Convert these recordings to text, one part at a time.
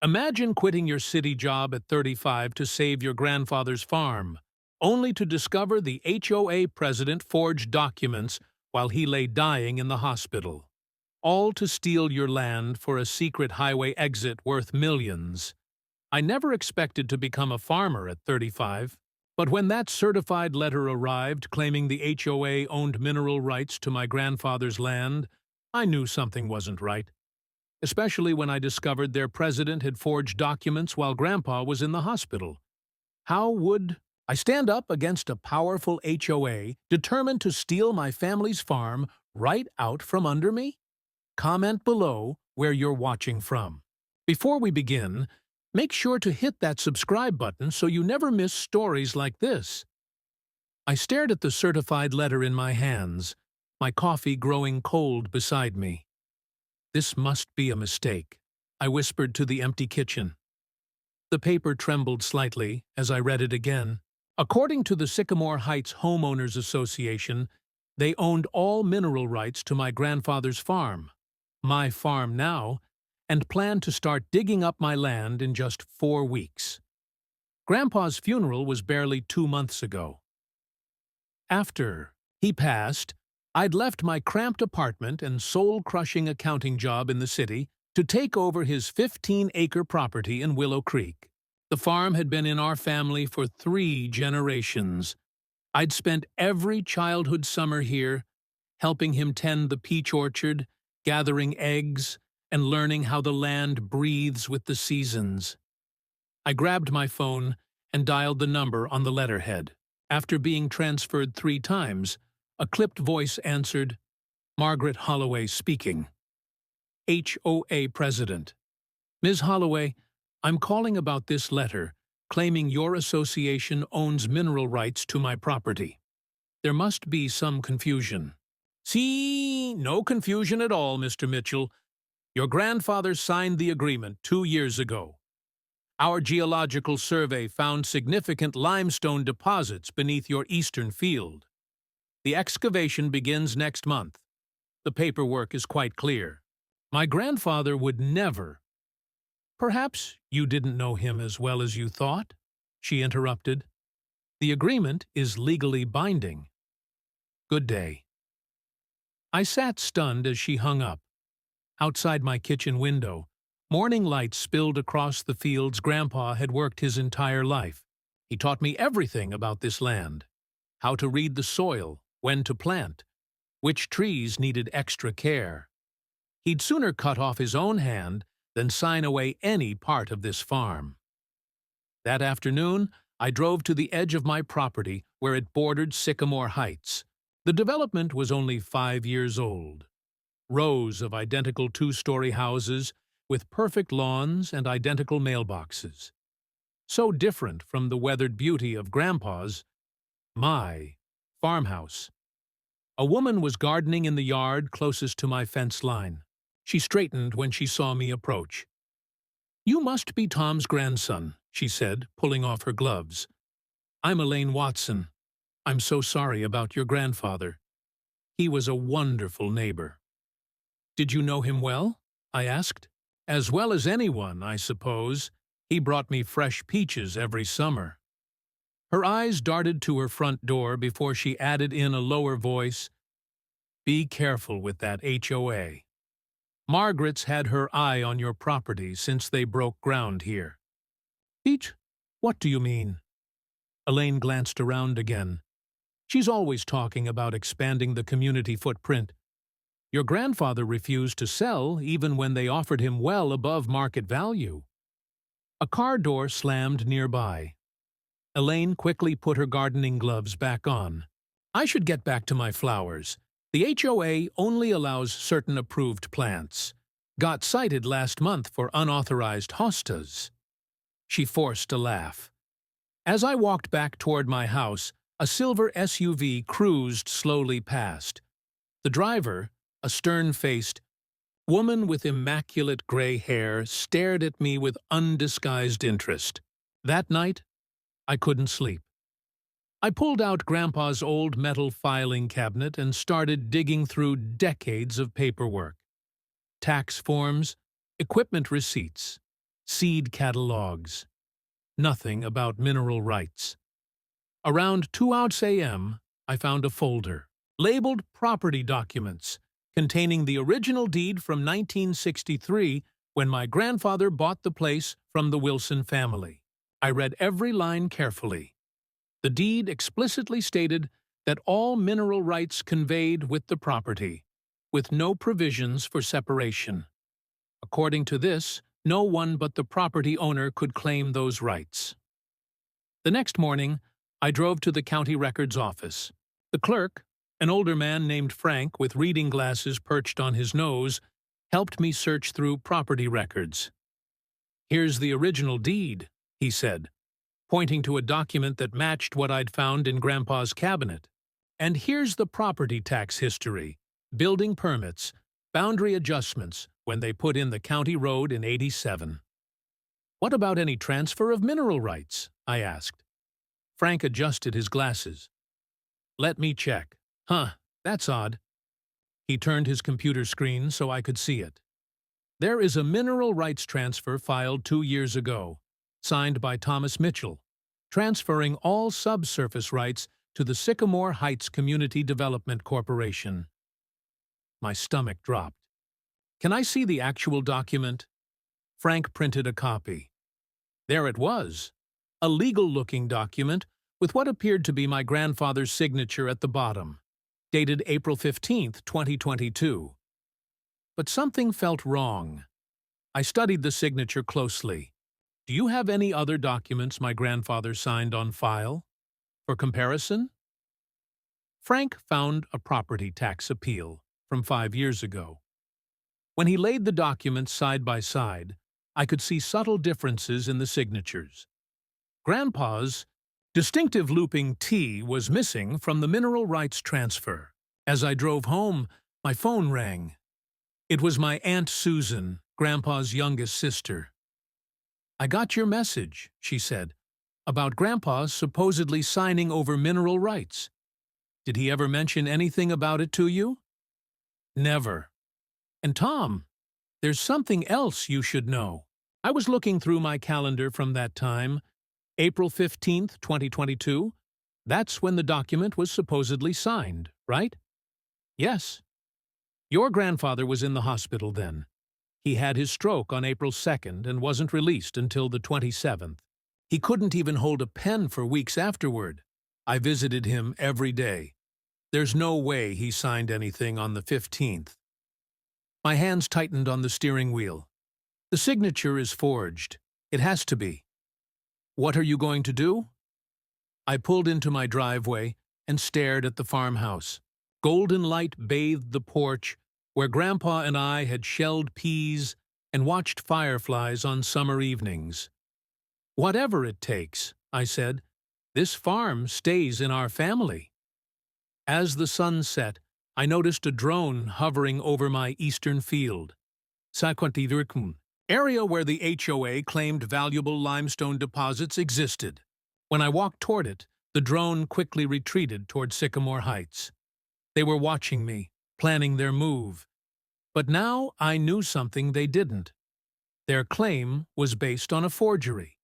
Imagine quitting your city job at 35 to save your grandfather's farm, only to discover the HOA president forged documents while he lay dying in the hospital. All to steal your land for a secret highway exit worth millions. I never expected to become a farmer at 35, but when that certified letter arrived claiming the HOA owned mineral rights to my grandfather's land, I knew something wasn't right. Especially when I discovered their president had forged documents while Grandpa was in the hospital. How would I stand up against a powerful HOA determined to steal my family's farm right out from under me? Comment below where you're watching from. Before we begin, make sure to hit that subscribe button so you never miss stories like this. I stared at the certified letter in my hands, my coffee growing cold beside me. This must be a mistake, I whispered to the empty kitchen. The paper trembled slightly as I read it again. According to the Sycamore Heights Homeowners Association, they owned all mineral rights to my grandfather's farm, my farm now, and planned to start digging up my land in just 4 weeks. Grandpa's funeral was barely 2 months ago. After he passed, I'd left my cramped apartment and soul-crushing accounting job in the city to take over his 15-acre property in Willow Creek. The farm had been in our family for 3 generations. I'd spent every childhood summer here, helping him tend the peach orchard, gathering eggs, and learning how the land breathes with the seasons. I grabbed my phone and dialed the number on the letterhead. After being transferred 3 times, a clipped voice answered, "Margaret Holloway speaking. HOA President. Ms. Holloway, I'm calling about this letter, claiming your association owns mineral rights to my property. There must be some confusion." "See, no confusion at all, Mr. Mitchell. Your grandfather signed the agreement 2 years ago. Our geological survey found significant limestone deposits beneath your eastern field. The excavation begins next month. The paperwork is quite clear. My grandfather would never—" "Perhaps you didn't know him as well as you thought," she interrupted. "The agreement is legally binding. Good day." I sat stunned as she hung up. Outside my kitchen window, morning light spilled across the fields Grandpa had worked his entire life. He taught me everything about this land: how to read the soil, when to plant, which trees needed extra care. He'd sooner cut off his own hand than sign away any part of this farm. That afternoon, I drove to the edge of my property where it bordered Sycamore Heights. The development was only 5 years old. Rows of identical 2-story houses with perfect lawns and identical mailboxes. So different from the weathered beauty of Grandpa's, my farmhouse. A woman was gardening in the yard closest to my fence line. She straightened when she saw me approach. "You must be Tom's grandson," she said, pulling off her gloves. "I'm Elaine Watson. I'm so sorry about your grandfather. He was a wonderful neighbor." "Did you know him well?" I asked. "As well as anyone, I suppose. He brought me fresh peaches every summer." Her eyes darted to her front door before she added in a lower voice, "Be careful with that HOA. Margaret's had her eye on your property since they broke ground here." "Pete, what do you mean?" Elaine glanced around again. "She's always talking about expanding the community footprint. Your grandfather refused to sell even when they offered him well above market value." A car door slammed nearby. Elaine quickly put her gardening gloves back on. "I should get back to my flowers. The HOA only allows certain approved plants. Got cited last month for unauthorized hostas." She forced a laugh. As I walked back toward my house, a silver SUV cruised slowly past. The driver, a stern-faced woman with immaculate gray hair, stared at me with undisguised interest. That night, I couldn't sleep. I pulled out Grandpa's old metal filing cabinet and started digging through decades of paperwork. Tax forms, equipment receipts, seed catalogs. Nothing about mineral rights. Around 2 a.m., I found a folder labeled Property Documents, containing the original deed from 1963 when my grandfather bought the place from the Wilson family. I read every line carefully. The deed explicitly stated that all mineral rights conveyed with the property, with no provisions for separation. According to this, no one but the property owner could claim those rights. The next morning, I drove to the county records office. The clerk, an older man named Frank with reading glasses perched on his nose, helped me search through property records. "Here's the original deed," he said, pointing to a document that matched what I'd found in Grandpa's cabinet. "And here's the property tax history, building permits, boundary adjustments, when they put in the county road in '87. "What about any transfer of mineral rights?" I asked. Frank adjusted his glasses. "Let me check. Huh, that's odd." He turned his computer screen so I could see it. "There is a mineral rights transfer filed 2 years ago, signed by Thomas Mitchell, transferring all subsurface rights to the Sycamore Heights Community Development Corporation." My stomach dropped. "Can I see the actual document?" Frank printed a copy. There it was, a legal-looking document with what appeared to be my grandfather's signature at the bottom, dated April 15, 2022. But something felt wrong. I studied the signature closely. "Do you have any other documents my grandfather signed on file? For comparison?" Frank found a property tax appeal from 5 years ago. When he laid the documents side by side, I could see subtle differences in the signatures. Grandpa's distinctive looping T was missing from the mineral rights transfer. As I drove home, my phone rang. It was my Aunt Susan, Grandpa's youngest sister. "I got your message," she said, "about Grandpa supposedly signing over mineral rights. Did he ever mention anything about it to you?" "Never. And Tom, there's something else you should know." I was looking through my calendar from that time, April 15th, 2022. That's when the document was supposedly signed, right? "Yes. Your grandfather was in the hospital then. He had his stroke on April 2nd and wasn't released until the 27th. He couldn't even hold a pen for weeks afterward. I visited him every day. There's no way he signed anything on the 15th. My hands tightened on the steering wheel. The signature is forged. It has to be. What are you going to do? I pulled into my driveway and stared at the farmhouse. Golden light bathed the porch where Grandpa and I had shelled peas and watched fireflies on summer evenings. "Whatever it takes," I said, "this farm stays in our family." As the sun set, I noticed a drone hovering over my eastern field. Area where the HOA claimed valuable limestone deposits existed. When I walked toward it, the drone quickly retreated toward Sycamore Heights. They were watching me, planning their move. But now I knew something they didn't. Their claim was based on a forgery.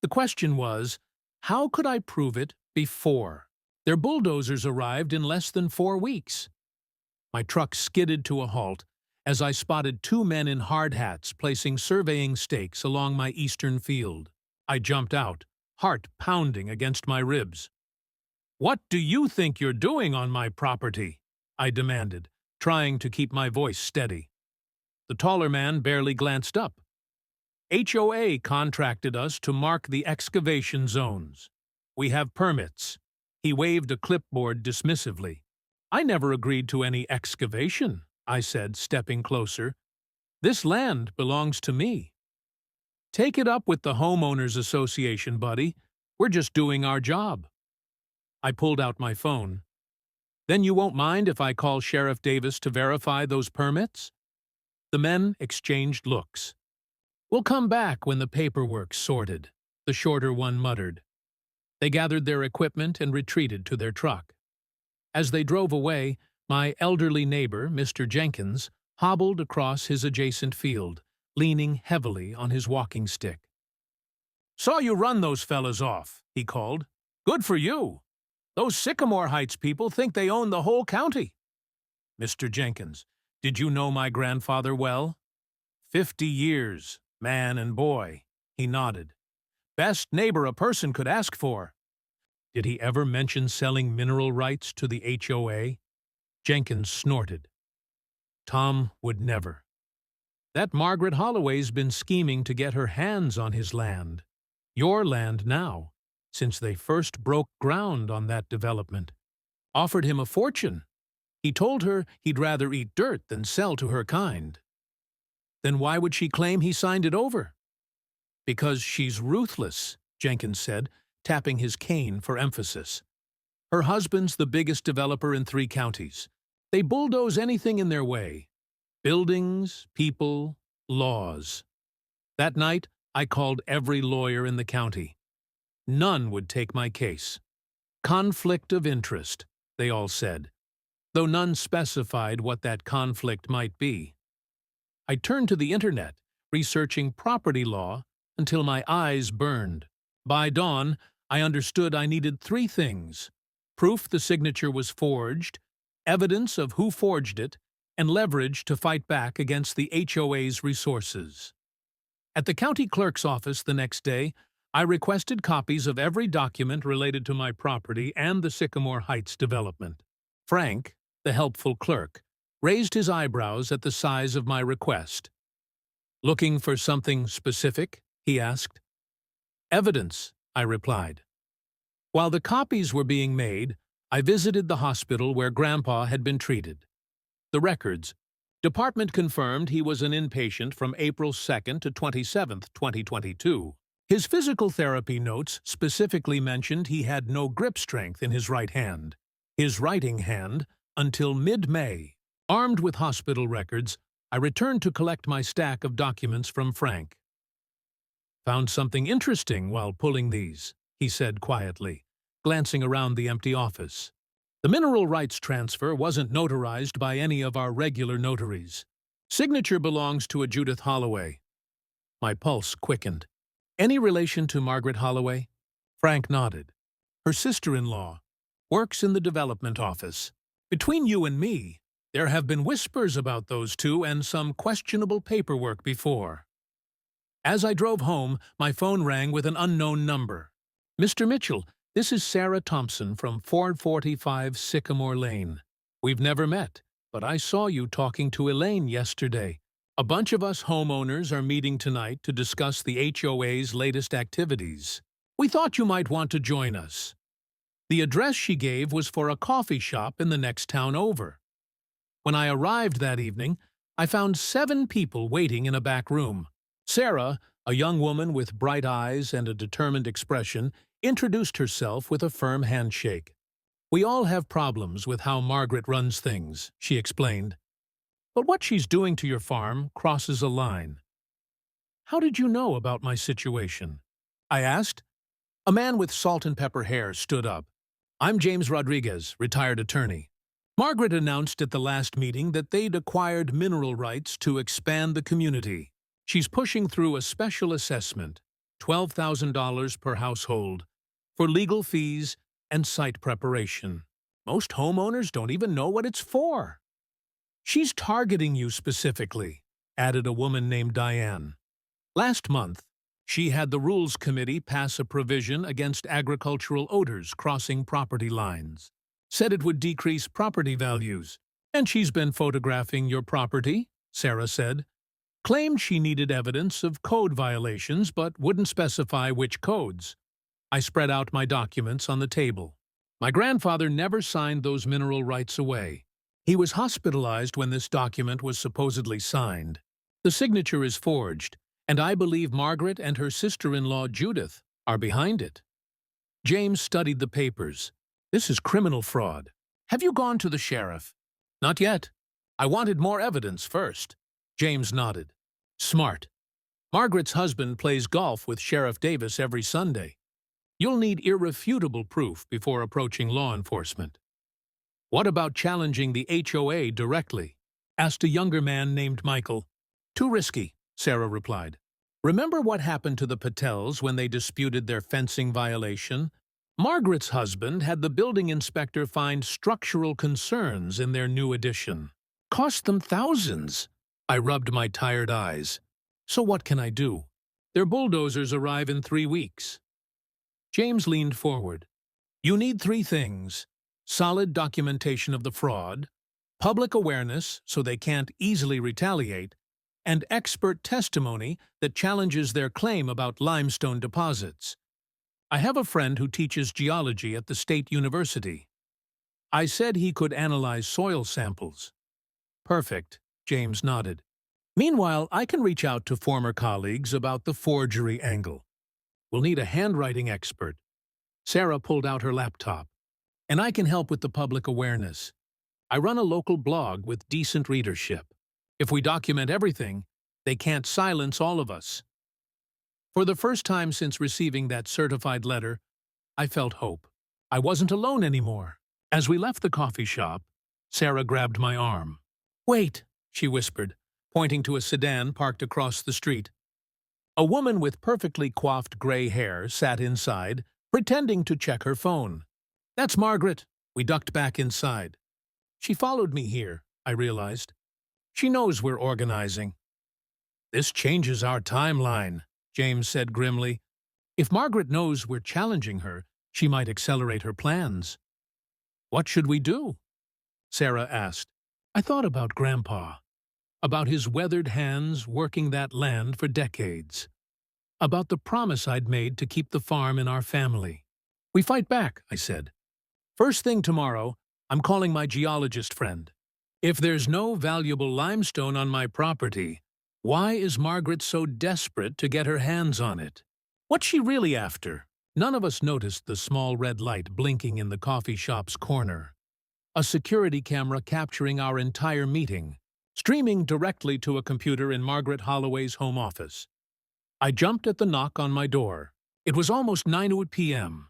The question was, how could I prove it before? Their bulldozers arrived in less than 4 weeks. My truck skidded to a halt as I spotted 2 men in hard hats placing surveying stakes along my eastern field. I jumped out, heart pounding against my ribs. "What do you think you're doing on my property?" I demanded, trying to keep my voice steady. The taller man barely glanced up. "HOA contracted us to mark the excavation zones. We have permits." He waved a clipboard dismissively. "I never agreed to any excavation," I said, stepping closer. "This land belongs to me." "Take it up with the homeowners association, buddy. We're just doing our job." I pulled out my phone. "Then you won't mind if I call Sheriff Davis to verify those permits?" The men exchanged looks. "We'll come back when the paperwork's sorted," the shorter one muttered. They gathered their equipment and retreated to their truck. As they drove away, my elderly neighbor, Mr. Jenkins, hobbled across his adjacent field, leaning heavily on his walking stick. "Saw you run those fellas off," he called. "Good for you. Those Sycamore Heights people think they own the whole county." "Mr. Jenkins, did you know my grandfather well?" 50 years, man and boy," he nodded. "Best neighbor a person could ask for." "Did he ever mention selling mineral rights to the HOA?" Jenkins snorted. "Tom would never. That Margaret Holloway's been scheming to get her hands on his land. Your land now, since they first broke ground on that development. Offered him a fortune. He told her he'd rather eat dirt than sell to her kind." "Then why would she claim he signed it over?" "Because she's ruthless," Jenkins said, tapping his cane for emphasis. "Her husband's the biggest developer in 3 counties. They bulldoze anything in their way. Buildings, people, laws. That night, I called every lawyer in the county. None would take my case. Conflict of interest, they all said, though none specified what that conflict might be. I turned to the internet, researching property law, until my eyes burned. By dawn, I understood I needed 3 things: proof the signature was forged, evidence of who forged it, and leverage to fight back against the HOA's resources. At the county clerk's office the next day, I requested copies of every document related to my property and the Sycamore Heights development. Frank, the helpful clerk, raised his eyebrows at the size of my request. "Looking for something specific?" he asked. "Evidence," I replied. While the copies were being made, I visited the hospital where Grandpa had been treated. The records. Department confirmed he was an inpatient from April 2nd to 27th, 2022. His physical therapy notes specifically mentioned he had no grip strength in his right hand. His writing hand, until mid-May. Armed with hospital records, I returned to collect my stack of documents from Frank. "Found something interesting while pulling these," he said quietly, glancing around the empty office. "The mineral rights transfer wasn't notarized by any of our regular notaries. Signature belongs to a Judith Holloway." My pulse quickened. "Any relation to Margaret Holloway?" Frank nodded. "Her sister-in-law. Works in the development office. Between you and me, there have been whispers about those two and some questionable paperwork before." As I drove home, my phone rang with an unknown number. "Mr. Mitchell, this is Sarah Thompson from 445 Sycamore Lane. We've never met, but I saw you talking to Elaine yesterday. A bunch of us homeowners are meeting tonight to discuss the HOA's latest activities. We thought you might want to join us." The address she gave was for a coffee shop in the next town over. When I arrived that evening, I found 7 people waiting in a back room. Sarah, a young woman with bright eyes and a determined expression, introduced herself with a firm handshake. "We all have problems with how Margaret runs things," she explained. "But what she's doing to your farm crosses a line." "How did you know about my situation?" I asked. A man with salt and pepper hair stood up. "I'm James Rodriguez, retired attorney. Margaret announced at the last meeting that they'd acquired mineral rights to expand the community. She's pushing through a special assessment, $12,000 per household, for legal fees and site preparation. Most homeowners don't even know what it's for." "She's targeting you specifically," added a woman named Diane. "Last month, she had the Rules Committee pass a provision against agricultural odors crossing property lines. Said it would decrease property values. And she's been photographing your property," Sarah said. "Claimed she needed evidence of code violations but wouldn't specify which codes." I spread out my documents on the table. "My grandfather never signed those mineral rights away. He was hospitalized when this document was supposedly signed. The signature is forged, and I believe Margaret and her sister-in-law Judith are behind it." James studied the papers. "This is criminal fraud. Have you gone to the sheriff?" "Not yet. I wanted more evidence first." James nodded. "Smart. Margaret's husband plays golf with Sheriff Davis every Sunday. You'll need irrefutable proof before approaching law enforcement." "What about challenging the HOA directly?" asked a younger man named Michael. "Too risky. Sarah replied. Remember what happened to the Patels when they disputed their fencing violation? Margaret's husband had the building inspector find structural concerns in their new addition. Cost them thousands. I rubbed my tired eyes. So what can I do? Their bulldozers arrive in 3 weeks. James leaned forward. You need 3 things: solid documentation of the fraud, public awareness so they can't easily retaliate, and expert testimony that challenges their claim about limestone deposits. I have a friend who teaches geology at the state university. I said he could analyze soil samples. Perfect, James nodded. Meanwhile, I can reach out to former colleagues about the forgery angle. We'll need a handwriting expert. Sarah pulled out her laptop. And I can help with the public awareness. I run a local blog with decent readership. If we document everything, they can't silence all of us. For the first time since receiving that certified letter, I felt hope. I wasn't alone anymore. As we left the coffee shop, Sarah grabbed my arm. Wait, she whispered, pointing to a sedan parked across the street. A woman with perfectly coiffed gray hair sat inside, pretending to check her phone. That's Margaret. We ducked back inside. She followed me here, I realized. She knows we're organizing. This changes our timeline, James said grimly. If Margaret knows we're challenging her, she might accelerate her plans. What should we do? Sarah asked. I thought about Grandpa, about his weathered hands working that land for decades, about the promise I'd made to keep the farm in our family. We fight back, I said. First thing tomorrow, I'm calling my geologist friend. If there's no valuable limestone on my property, why is Margaret so desperate to get her hands on it? What's she really after? None of us noticed the small red light blinking in the coffee shop's corner. A security camera capturing our entire meeting, streaming directly to a computer in Margaret Holloway's home office. I jumped at the knock on my door. It was almost 9 p.m.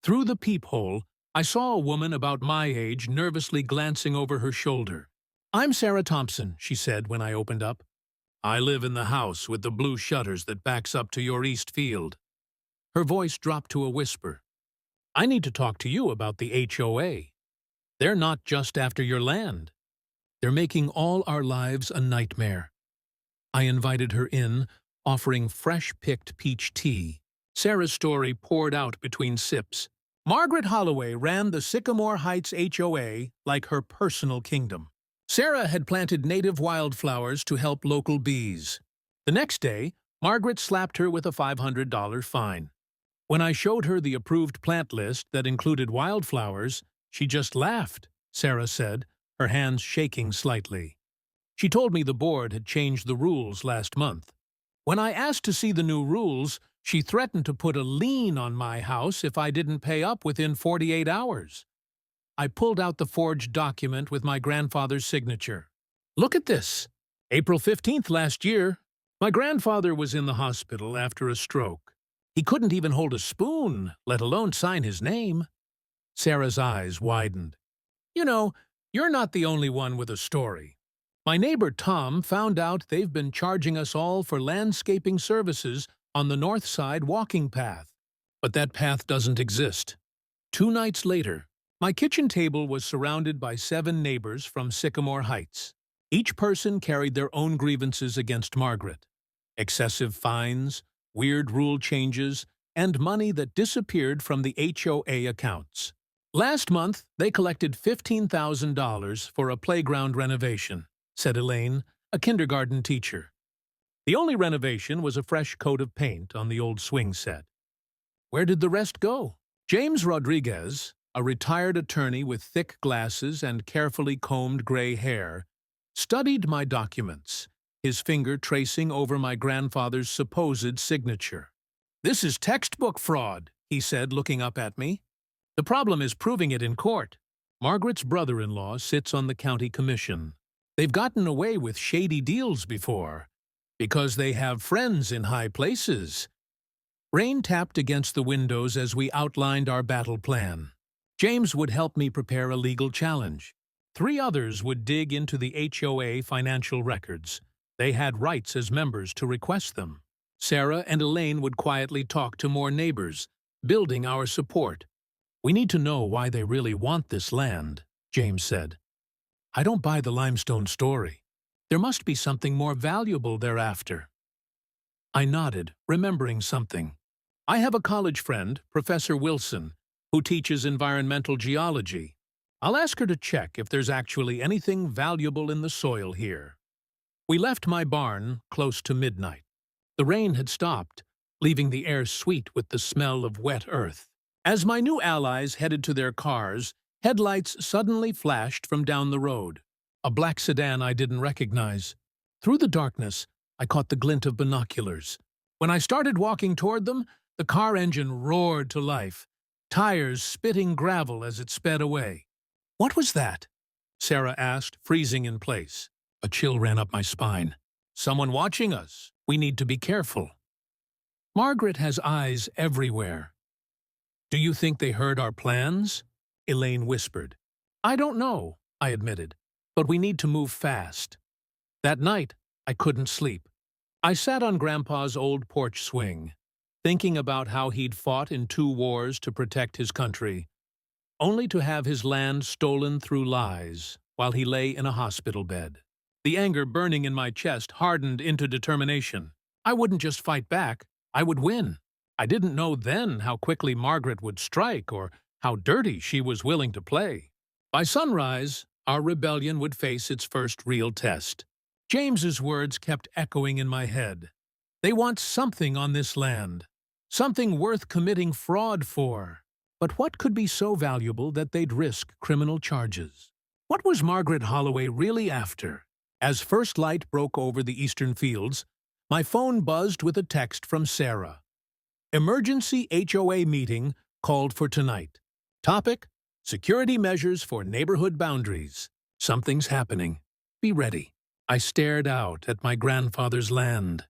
Through the peephole, I saw a woman about my age nervously glancing over her shoulder. I'm Sarah Thompson, she said when I opened up. I live in the house with the blue shutters that backs up to your east field. Her voice dropped to a whisper. I need to talk to you about the HOA. They're not just after your land. They're making all our lives a nightmare. I invited her in, offering fresh-picked peach tea. Sarah's story poured out between sips. Margaret Holloway ran the Sycamore Heights HOA like her personal kingdom. Sarah had planted native wildflowers to help local bees. The next day, Margaret slapped her with a $500 fine. When I showed her the approved plant list that included wildflowers, she just laughed, Sarah said, her hands shaking slightly. She told me the board had changed the rules last month. When I asked to see the new rules, she threatened to put a lien on my house if I didn't pay up within 48 hours. I pulled out the forged document with my grandfather's signature. Look at this. April 15th last year, my grandfather was in the hospital after a stroke. He couldn't even hold a spoon, let alone sign his name. Sarah's eyes widened. You know, you're not the only one with a story. My neighbor Tom found out they've been charging us all for landscaping services on the north side walking path. But that path doesn't exist. 2 nights later, my kitchen table was surrounded by 7 neighbors from Sycamore Heights. Each person carried their own grievances against Margaret. Excessive fines, weird rule changes, and money that disappeared from the HOA accounts. Last month, they collected $15,000 for a playground renovation, said Elaine, a kindergarten teacher. The only renovation was a fresh coat of paint on the old swing set. Where did the rest go? James Rodriguez, a retired attorney with thick glasses and carefully combed gray hair, studied my documents, his finger tracing over my grandfather's supposed signature. This is textbook fraud, he said, looking up at me. The problem is proving it in court. Margaret's brother-in-law sits on the county commission. They've gotten away with shady deals before, because they have friends in high places. Rain tapped against the windows as we outlined our battle plan. James would help me prepare a legal challenge. 3 others would dig into the HOA financial records. They had rights as members to request them. Sarah and Elaine would quietly talk to more neighbors, building our support. "We need to know why they really want this land," James said. "I don't buy the limestone story. There must be something more valuable thereafter." I nodded, remembering something. "I have a college friend, Professor Wilson, who teaches environmental geology. I'll ask her to check if there's actually anything valuable in the soil here." We left my barn close to midnight. The rain had stopped, leaving the air sweet with the smell of wet earth. As my new allies headed to their cars, headlights suddenly flashed from down the road. A black sedan I didn't recognize. Through the darkness, I caught the glint of binoculars. When I started walking toward them, the car engine roared to life, tires spitting gravel as it sped away. "What was that?" Sarah asked, freezing in place. A chill ran up my spine. "Someone watching us. We need to be careful." "Margaret has eyes everywhere." "Do you think they heard our plans?" Elaine whispered. "I don't know," I admitted, "but we need to move fast." That night, I couldn't sleep. I sat on Grandpa's old porch swing, thinking about how he'd fought in 2 wars to protect his country, only to have his land stolen through lies while he lay in a hospital bed. The anger burning in my chest hardened into determination. I wouldn't just fight back, I would win. I didn't know then how quickly Margaret would strike or how dirty she was willing to play. By sunrise, our rebellion would face its first real test. James's words kept echoing in my head. They want something on this land, something worth committing fraud for. But what could be so valuable that they'd risk criminal charges? What was Margaret Holloway really after? As first light broke over the eastern fields, my phone buzzed with a text from Sarah. "Emergency HOA meeting called for tonight. Topic: security measures for neighborhood boundaries. Something's happening. Be ready." I stared out at my grandfather's land,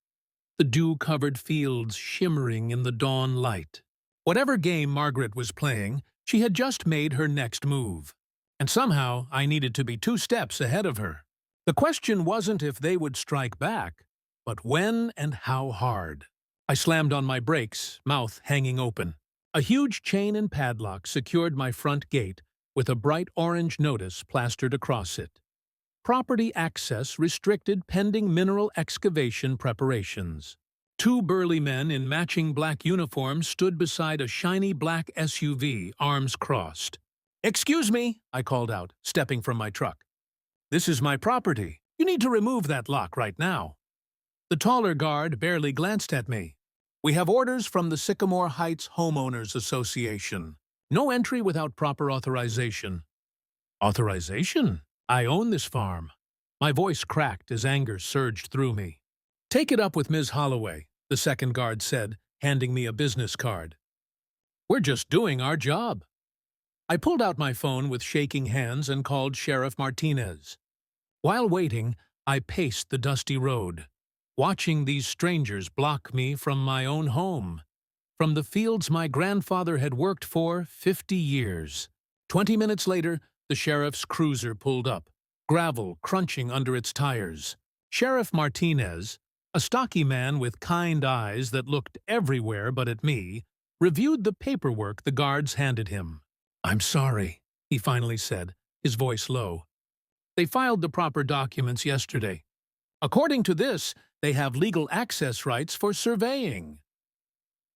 the dew-covered fields shimmering in the dawn light. Whatever game Margaret was playing, she had just made her next move. And somehow I needed to be 2 steps ahead of her. The question wasn't if they would strike back, but when and how hard. I slammed on my brakes, mouth hanging open. A huge chain and padlock secured my front gate with a bright orange notice plastered across it. Property access restricted pending mineral excavation preparations. 2 burly men in matching black uniforms stood beside a shiny black SUV, arms crossed. "Excuse me," I called out, stepping from my truck. "This is my property. You need to remove that lock right now." The taller guard barely glanced at me. "We have orders from the Sycamore Heights Homeowners Association. No entry without proper authorization." "Authorization? I own this farm." My voice cracked as anger surged through me. "Take it up with Ms. Holloway," the second guard said, handing me a business card. "We're just doing our job." I pulled out my phone with shaking hands and called Sheriff Martinez. While waiting, I paced the dusty road, watching these strangers block me from my own home, from the fields my grandfather had worked for 50 years. 20 minutes later, the sheriff's cruiser pulled up, gravel crunching under its tires. Sheriff Martinez, a stocky man with kind eyes that looked everywhere but at me, reviewed the paperwork the guards handed him. "I'm sorry," he finally said, his voice low. "They filed the proper documents yesterday. According to this, they have legal access rights for surveying."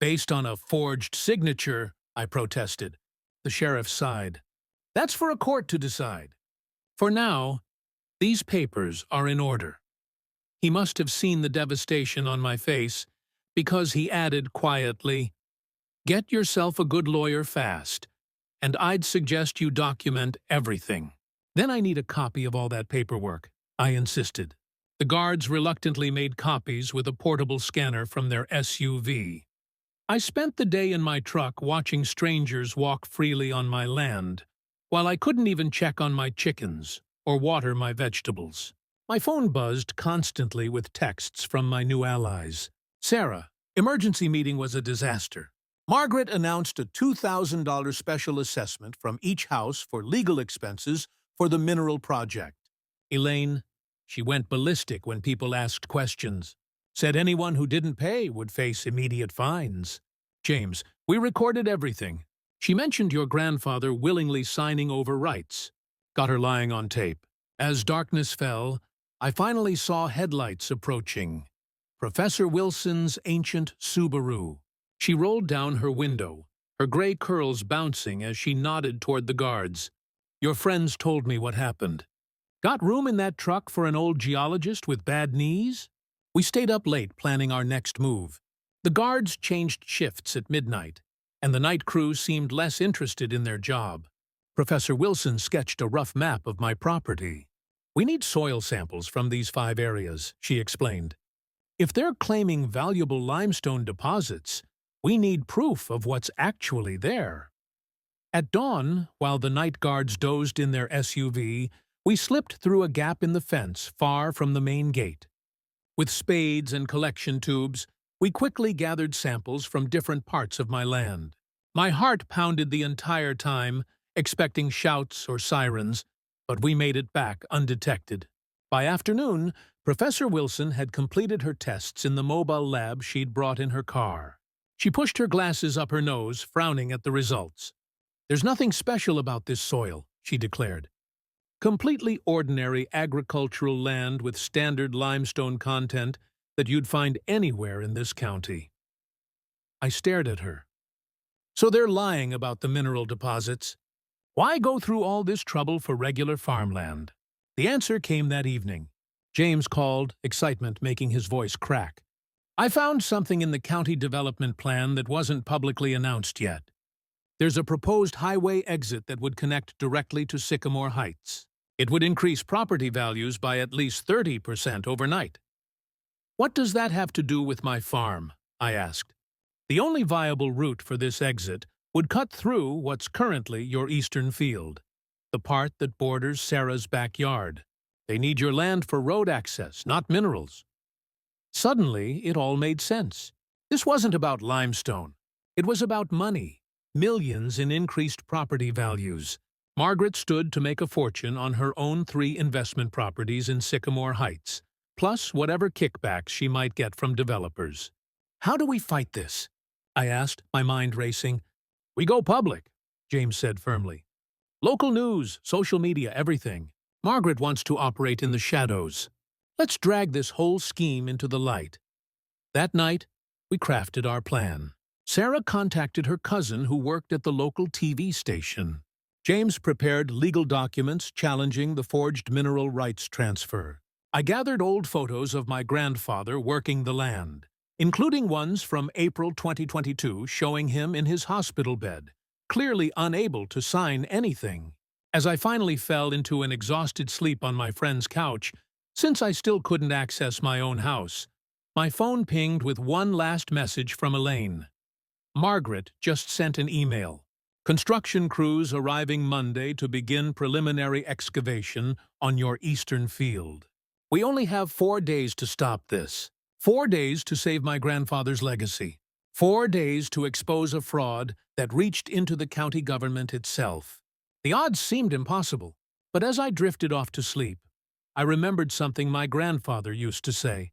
"Based on a forged signature," I protested. The sheriff sighed. "That's for a court to decide. For now, these papers are in order." He must have seen the devastation on my face, because he added quietly, "Get yourself a good lawyer fast, and I'd suggest you document everything." "Then I need a copy of all that paperwork," I insisted. The guards reluctantly made copies with a portable scanner from their SUV. I spent the day in my truck watching strangers walk freely on my land, while I couldn't even check on my chickens or water my vegetables. My phone buzzed constantly with texts from my new allies. "Sarah, emergency meeting was a disaster. Margaret announced a $2,000 special assessment from each house for legal expenses for the mineral project." Elaine, She went ballistic when people asked questions. Said anyone who didn't pay would face immediate fines. James, we recorded everything. She mentioned your grandfather willingly signing over rights. Got her lying on tape. As darkness fell, I finally saw headlights approaching. Professor Wilson's ancient Subaru. She rolled down her window, her gray curls bouncing as she nodded toward the guards. Your friends told me what happened. Got room in that truck for an old geologist with bad knees? We stayed up late planning our next move. The guards changed shifts at midnight, and the night crew seemed less interested in their job. Professor Wilson sketched a rough map of my property. We need soil samples from these 5 areas, she explained. If they're claiming valuable limestone deposits, we need proof of what's actually there. At dawn, while the night guards dozed in their SUV, we slipped through a gap in the fence far from the main gate. With spades and collection tubes, we quickly gathered samples from different parts of my land. My heart pounded the entire time, expecting shouts or sirens, but we made it back undetected. By afternoon, Professor Wilson had completed her tests in the mobile lab she'd brought in her car. She pushed her glasses up her nose, frowning at the results. There's nothing special about this soil, she declared. Completely ordinary agricultural land with standard limestone content that you'd find anywhere in this county. I stared at her. So they're lying about the mineral deposits. Why go through all this trouble for regular farmland? The answer came that evening. James called, excitement making his voice crack. I found something in the county development plan that wasn't publicly announced yet. There's a proposed highway exit that would connect directly to Sycamore Heights. It would increase property values by at least 30% overnight. What does that have to do with my farm? I asked. The only viable route for this exit would cut through what's currently your eastern field, the part that borders Sarah's backyard. They need your land for road access, not minerals. Suddenly, it all made sense. This wasn't about limestone. It was about money, millions in increased property values. Margaret stood to make a fortune on her own 3 investment properties in Sycamore Heights, plus whatever kickbacks she might get from developers. How do we fight this? I asked, my mind racing. We go public, James said firmly. Local news, social media, everything. Margaret wants to operate in the shadows. Let's drag this whole scheme into the light. That night, we crafted our plan. Sarah contacted her cousin who worked at the local TV station. James prepared legal documents challenging the forged mineral rights transfer. I gathered old photos of my grandfather working the land, including ones from April 2022 showing him in his hospital bed, clearly unable to sign anything. As I finally fell into an exhausted sleep on my friend's couch, since I still couldn't access my own house, my phone pinged with one last message from Elaine. Margaret just sent an email. Construction crews arriving Monday to begin preliminary excavation on your eastern field. We only have 4 days to stop this. 4 days to save my grandfather's legacy. 4 days to expose a fraud that reached into the county government itself. The odds seemed impossible, but as I drifted off to sleep, I remembered something my grandfather used to say.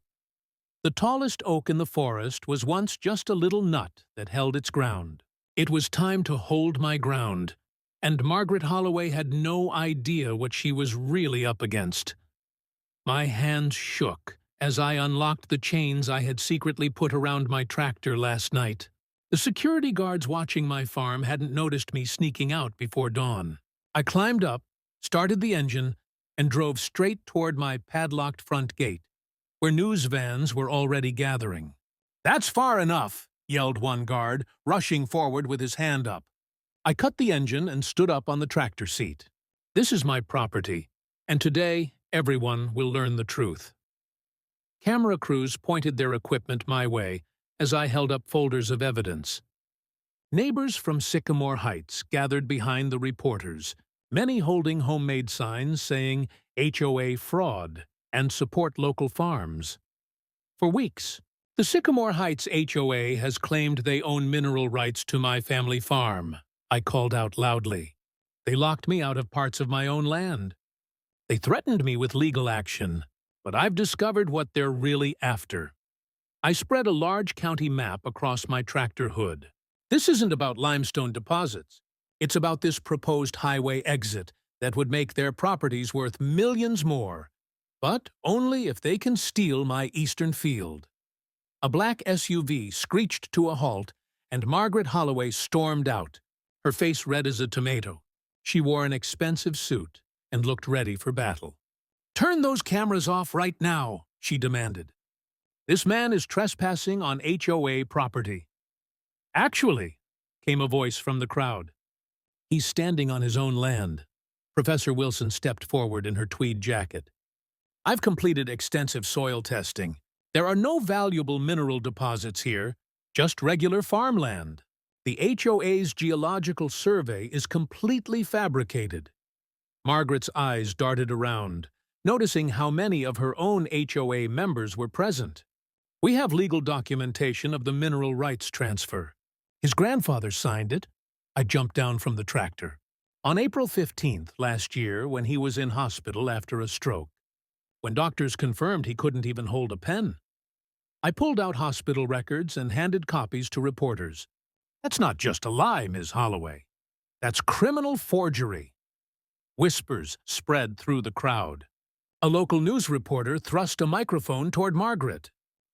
The tallest oak in the forest was once just a little nut that held its ground. It was time to hold my ground, and Margaret Holloway had no idea what she was really up against. My hands shook as I unlocked the chains I had secretly put around my tractor last night. The security guards watching my farm hadn't noticed me sneaking out before dawn. I climbed up, started the engine, and drove straight toward my padlocked front gate, where news vans were already gathering. "That's far enough," yelled one guard, rushing forward with his hand up. I cut the engine and stood up on the tractor seat. This is my property, and today everyone will learn the truth. Camera crews pointed their equipment my way as I held up folders of evidence. Neighbors from Sycamore Heights gathered behind the reporters, many holding homemade signs saying HOA fraud and support local farms. For weeks, the Sycamore Heights HOA has claimed they own mineral rights to my family farm, I called out loudly. They locked me out of parts of my own land. They threatened me with legal action. But I've discovered what they're really after. I spread a large county map across my tractor hood. This isn't about limestone deposits. It's about this proposed highway exit that would make their properties worth millions more, but only if they can steal my eastern field. A black SUV screeched to a halt, and Margaret Holloway stormed out, her face red as a tomato. She wore an expensive suit and looked ready for battle. "Turn those cameras off right now," she demanded. "This man is trespassing on HOA property." "Actually," came a voice from the crowd, "he's standing on his own land." Professor Wilson stepped forward in her tweed jacket. "I've completed extensive soil testing. There are no valuable mineral deposits here, just regular farmland. The HOA's geological survey is completely fabricated." Margaret's eyes darted around, noticing how many of her own HOA members were present. "We have legal documentation of the mineral rights transfer. His grandfather signed it." I jumped down from the tractor. "On April 15th last year, when he was in hospital after a stroke, when doctors confirmed he couldn't even hold a pen. I pulled out hospital records and handed copies to reporters. That's not just a lie, Ms. Holloway. That's criminal forgery." Whispers spread through the crowd. A local news reporter thrust a microphone toward Margaret.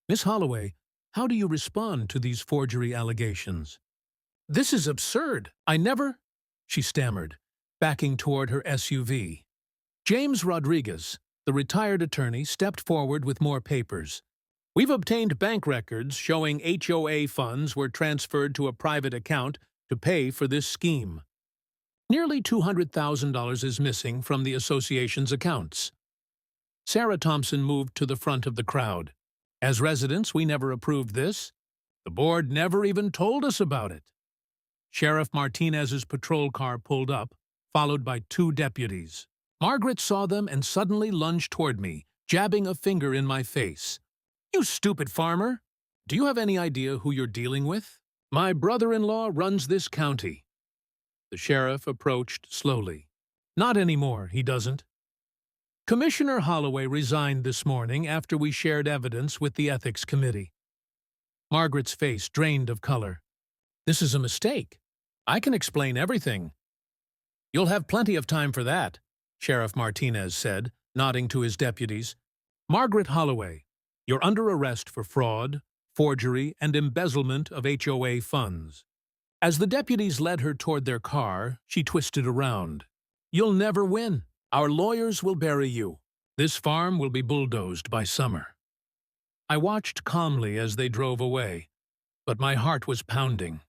"Miss Holloway, how do you respond to these forgery allegations?" "This is absurd. I never—" she stammered, backing toward her SUV. James Rodriguez, the retired attorney, stepped forward with more papers. "We've obtained bank records showing HOA funds were transferred to a private account to pay for this scheme. Nearly $200,000 is missing from the association's accounts." Sarah Thompson moved to the front of the crowd. "As residents, we never approved this. The board never even told us about it." Sheriff Martinez's patrol car pulled up, followed by 2 deputies. Margaret saw them and suddenly lunged toward me, jabbing a finger in my face. "You stupid farmer! Do you have any idea who you're dealing with? My brother-in-law runs this county." The sheriff approached slowly. "Not anymore, he doesn't. Commissioner Holloway resigned this morning after we shared evidence with the Ethics Committee." Margaret's face drained of color. "This is a mistake. I can explain everything." "You'll have plenty of time for that," Sheriff Martinez said, nodding to his deputies. "Margaret Holloway, you're under arrest for fraud, forgery, and embezzlement of HOA funds." As the deputies led her toward their car, she twisted around. "You'll never win. Our lawyers will bury you. This farm will be bulldozed by summer." I watched calmly as they drove away, but my heart was pounding.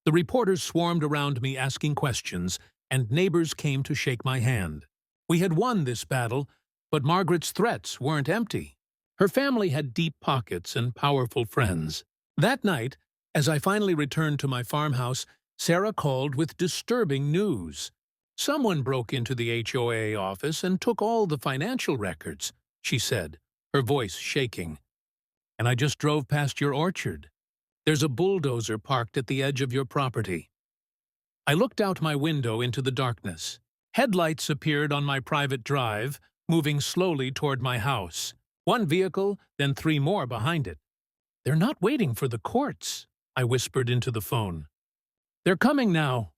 The reporters swarmed around me asking questions, and neighbors came to shake my hand. We had won this battle, but Margaret's threats weren't empty. Her family had deep pockets and powerful friends. That night, as I finally returned to my farmhouse, Sarah called with disturbing news. "Someone broke into the HOA office and took all the financial records," she said, her voice shaking. "And I just drove past your orchard. There's a bulldozer parked at the edge of your property." I looked out my window into the darkness. Headlights appeared on my private drive, moving slowly toward my house. 1 vehicle, then 3 more behind it. "They're not waiting for the courts," I whispered into the phone. "They're coming now."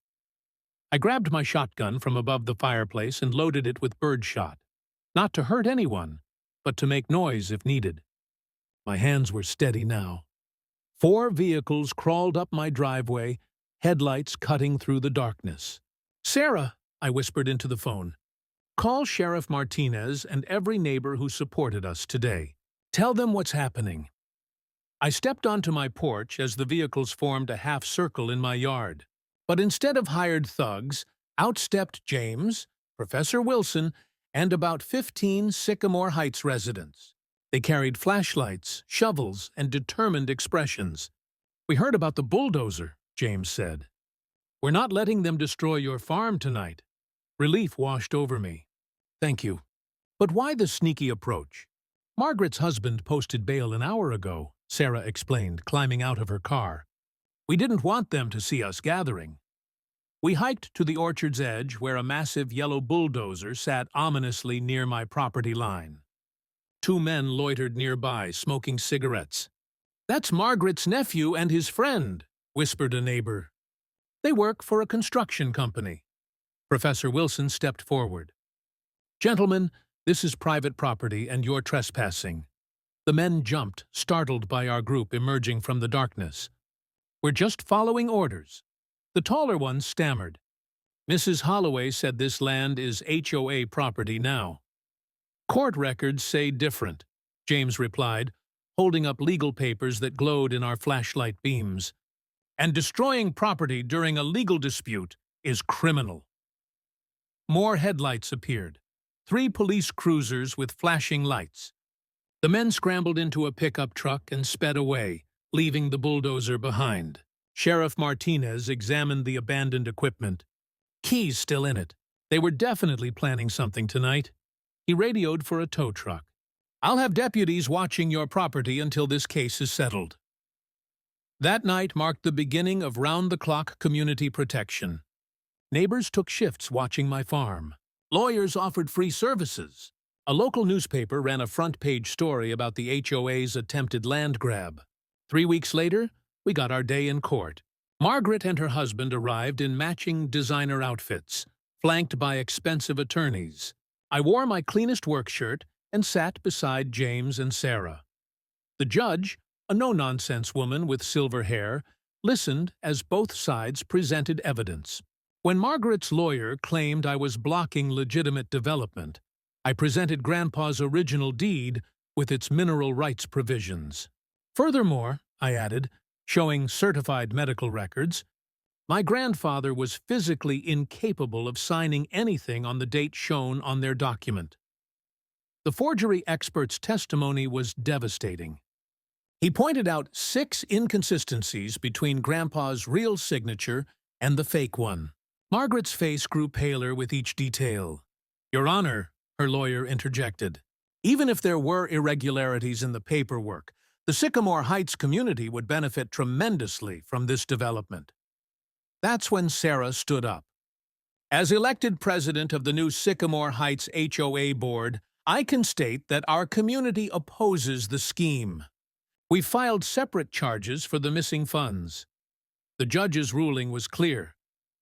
I grabbed my shotgun from above the fireplace and loaded it with birdshot. Not to hurt anyone, but to make noise if needed. My hands were steady now. 4 vehicles crawled up my driveway, headlights cutting through the darkness. "Sarah," I whispered into the phone, "call Sheriff Martinez and every neighbor who supported us today. Tell them what's happening." I stepped onto my porch as the vehicles formed a half circle in my yard. But instead of hired thugs, out stepped James, Professor Wilson, and about 15 Sycamore Heights residents. They carried flashlights, shovels, and determined expressions. "We heard about the bulldozer," James said. "We're not letting them destroy your farm tonight." Relief washed over me. "Thank you. But why the sneaky approach?" "Margaret's husband posted bail an hour ago," Sarah explained, climbing out of her car. "We didn't want them to see us gathering." We hiked to the orchard's edge where a massive yellow bulldozer sat ominously near my property line. Two men loitered nearby, smoking cigarettes. "That's Margaret's nephew and his friend," whispered a neighbor. "They work for a construction company." Professor Wilson stepped forward. "Gentlemen, this is private property and you're trespassing." The men jumped, startled by our group emerging from the darkness. "We're just following orders." The taller one stammered. "Mrs. Holloway said this land is HOA property now." "Court records say different," James replied, holding up legal papers that glowed in our flashlight beams. "And destroying property during a legal dispute is criminal." More headlights appeared. 3 police cruisers with flashing lights. The men scrambled into a pickup truck and sped away, leaving the bulldozer behind. Sheriff Martinez examined the abandoned equipment. Keys still in it. They were definitely planning something tonight. He radioed for a tow truck. "I'll have deputies watching your property until this case is settled." That night marked the beginning of round-the-clock community protection. Neighbors took shifts watching my farm. Lawyers offered free services. A local newspaper ran a front-page story about the HOA's attempted land grab. 3 weeks later, we got our day in court. Margaret and her husband arrived in matching designer outfits, flanked by expensive attorneys. I wore my cleanest work shirt and sat beside James and Sarah. The judge, a no-nonsense woman with silver hair, listened as both sides presented evidence. When Margaret's lawyer claimed I was blocking legitimate development, I presented Grandpa's original deed with its mineral rights provisions. Furthermore, I added, showing certified medical records, my grandfather was physically incapable of signing anything on the date shown on their document. The forgery expert's testimony was devastating. He pointed out 6 inconsistencies between Grandpa's real signature and the fake one. Margaret's face grew paler with each detail. "Your Honor," her lawyer interjected, "even if there were irregularities in the paperwork, the Sycamore Heights community would benefit tremendously from this development." That's when Sarah stood up. "As elected president of the new Sycamore Heights HOA board, I can state that our community opposes the scheme. We filed separate charges for the missing funds. The judge's ruling was clear.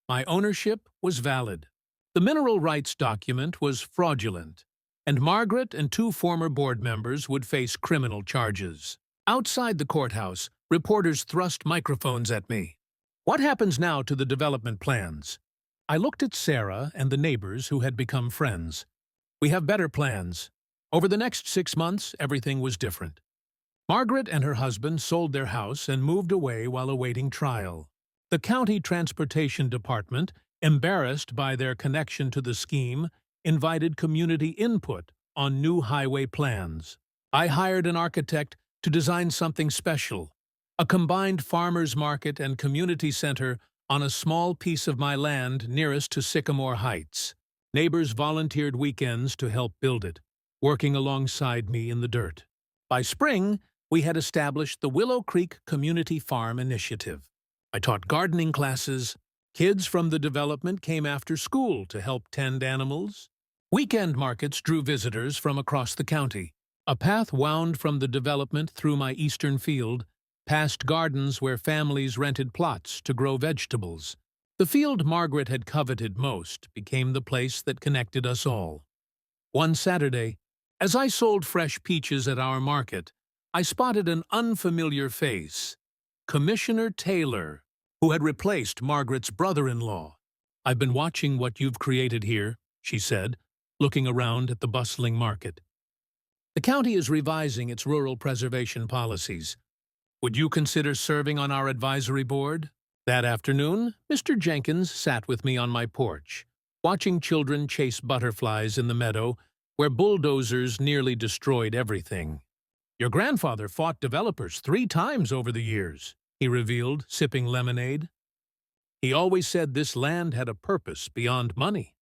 My ownership was valid. The mineral rights document was fraudulent, and Margaret and 2 former board members would face criminal charges. Outside the courthouse, reporters thrust microphones at me. "What happens now to the development plans?" I looked at Sarah and the neighbors who had become friends. "We have better plans." Over the next 6 months, everything was different. Margaret and her husband sold their house and moved away while awaiting trial. The county transportation department, embarrassed by their connection to the scheme, invited community input on new highway plans. I hired an architect to design something special, a combined farmers market and community center on a small piece of my land nearest to Sycamore Heights. Neighbors volunteered weekends to help build it, working alongside me in the dirt. By spring, we had established the Willow Creek Community Farm Initiative. I taught gardening classes. Kids from the development came after school to help tend animals. Weekend markets drew visitors from across the county. A path wound from the development through my eastern field, past gardens where families rented plots to grow vegetables. The field Margaret had coveted most became the place that connected us all. One Saturday, as I sold fresh peaches at our market, I spotted an unfamiliar face, Commissioner Taylor, who had replaced Margaret's brother-in-law. "I've been watching what you've created here," she said, looking around at the bustling market. "The county is revising its rural preservation policies. Would you consider serving on our advisory board?" That afternoon, Mr. Jenkins sat with me on my porch, watching children chase butterflies in the meadow where bulldozers nearly destroyed everything. "Your grandfather fought developers 3 times over the years," he revealed, sipping lemonade. "He always said this land had a purpose beyond money."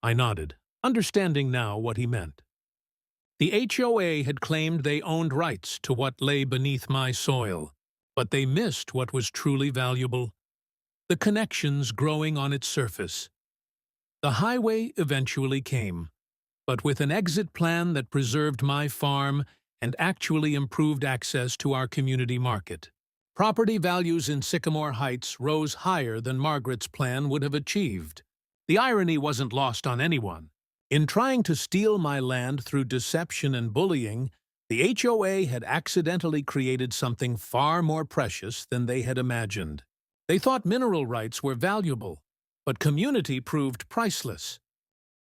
I nodded, understanding now what he meant. The HOA had claimed they owned rights to what lay beneath my soil, but they missed what was truly valuable: the connections growing on its surface. The highway eventually came, but with an exit plan that preserved my farm and actually improved access to our community market. Property values in Sycamore Heights rose higher than Margaret's plan would have achieved. The irony wasn't lost on anyone. In trying to steal my land through deception and bullying, the HOA had accidentally created something far more precious than they had imagined. They thought mineral rights were valuable, but community proved priceless.